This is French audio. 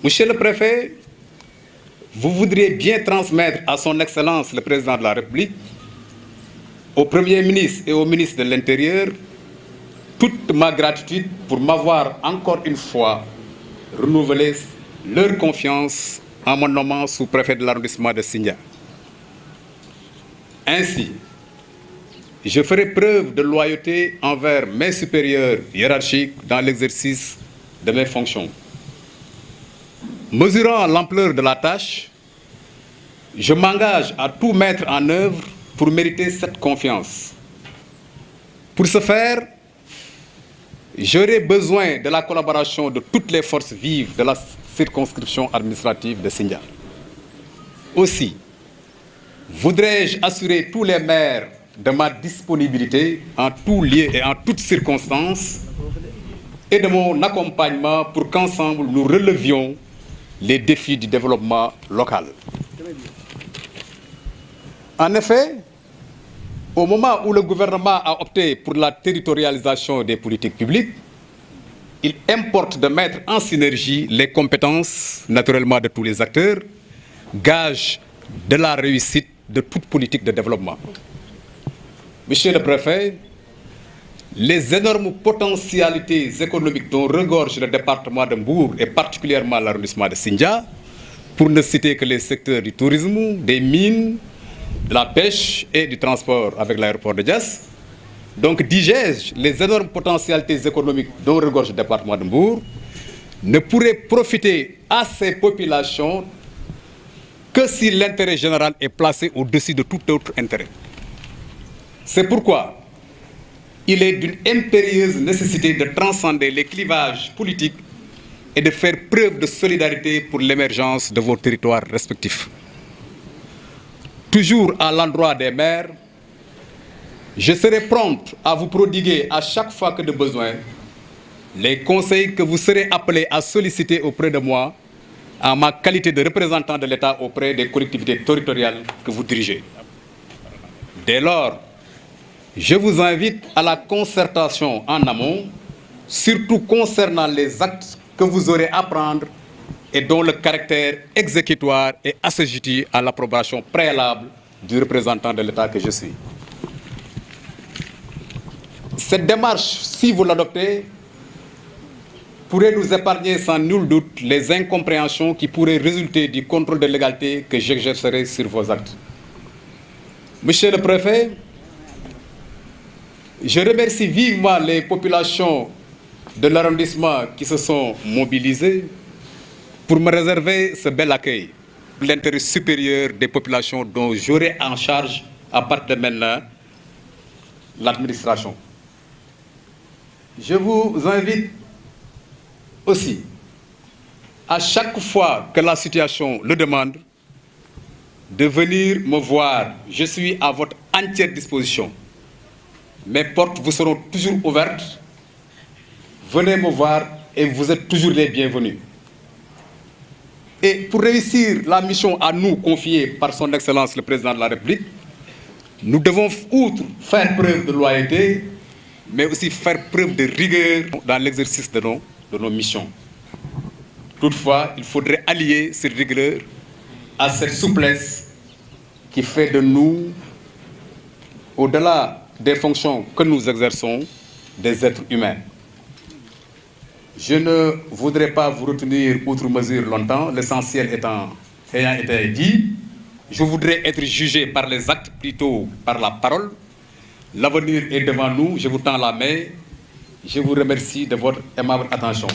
Monsieur le préfet, vous voudriez bien transmettre à son Excellence le Président de la République, au Premier ministre et au ministre de l'Intérieur, toute ma gratitude pour m'avoir encore une fois renouvelé leur confiance en me nommant sous-préfet de l'arrondissement de Sindia. Ainsi, je ferai preuve de loyauté envers mes supérieurs hiérarchiques dans l'exercice de mes fonctions. Mesurant l'ampleur de la tâche, je m'engage à tout mettre en œuvre pour mériter cette confiance. Pour ce faire, j'aurai besoin de la collaboration de toutes les forces vives de la circonscription administrative de Sindia. Aussi, voudrais-je assurer tous les maires de ma disponibilité en tout lieu et en toutes circonstances et de mon accompagnement pour qu'ensemble nous relevions les défis du développement local. En effet, au moment où le gouvernement a opté pour la territorialisation des politiques publiques, il importe de mettre en synergie les compétences, naturellement, de tous les acteurs, gage de la réussite de toute politique de développement. Monsieur le préfet, les énormes potentialités économiques dont regorge le département de Mbour et particulièrement l'arrondissement de Sindia, pour ne citer que les secteurs du tourisme, des mines, de la pêche et du transport avec l'aéroport de Diass. Donc, dis-je, les énormes potentialités économiques dont regorge le département de Mbour ne pourraient profiter à ces populations que si l'intérêt général est placé au-dessus de tout autre intérêt. C'est pourquoi il est d'une impérieuse nécessité de transcender les clivages politiques et de faire preuve de solidarité pour l'émergence de vos territoires respectifs. Toujours à l'endroit des maires, je serai prompte à vous prodiguer à chaque fois que de besoin les conseils que vous serez appelés à solliciter auprès de moi en ma qualité de représentant de l'État auprès des collectivités territoriales que vous dirigez. Dès lors, je vous invite à la concertation en amont, surtout concernant les actes que vous aurez à prendre et dont le caractère exécutoire est assujetti à l'approbation préalable du représentant de l'État que je suis. Cette démarche, si vous l'adoptez, pourrait nous épargner sans nul doute les incompréhensions qui pourraient résulter du contrôle de légalité que j'exercerai sur vos actes. Monsieur le préfet, je remercie vivement les populations de l'arrondissement qui se sont mobilisées pour me réserver ce bel accueil, l'intérêt supérieur des populations dont j'aurai en charge à partir de maintenant l'administration. Je vous invite aussi, à chaque fois que la situation le demande, de venir me voir. Je suis à votre entière disposition. Mes portes vous seront toujours ouvertes. Venez me voir et vous êtes toujours les bienvenus. Et pour réussir la mission à nous confiée par son Excellence le Président de la République, nous devons, outre faire preuve de loyauté, mais aussi faire preuve de rigueur dans l'exercice de nos missions. Toutefois, il faudrait allier cette rigueur à cette souplesse qui fait de nous, au-delà des fonctions que nous exerçons, des êtres humains. Je ne voudrais pas vous retenir outre mesure longtemps, l'essentiel ayant été dit. Je voudrais être jugé par les actes plutôt par la parole. L'avenir est devant nous, je vous tends la main. Je vous remercie de votre aimable attention.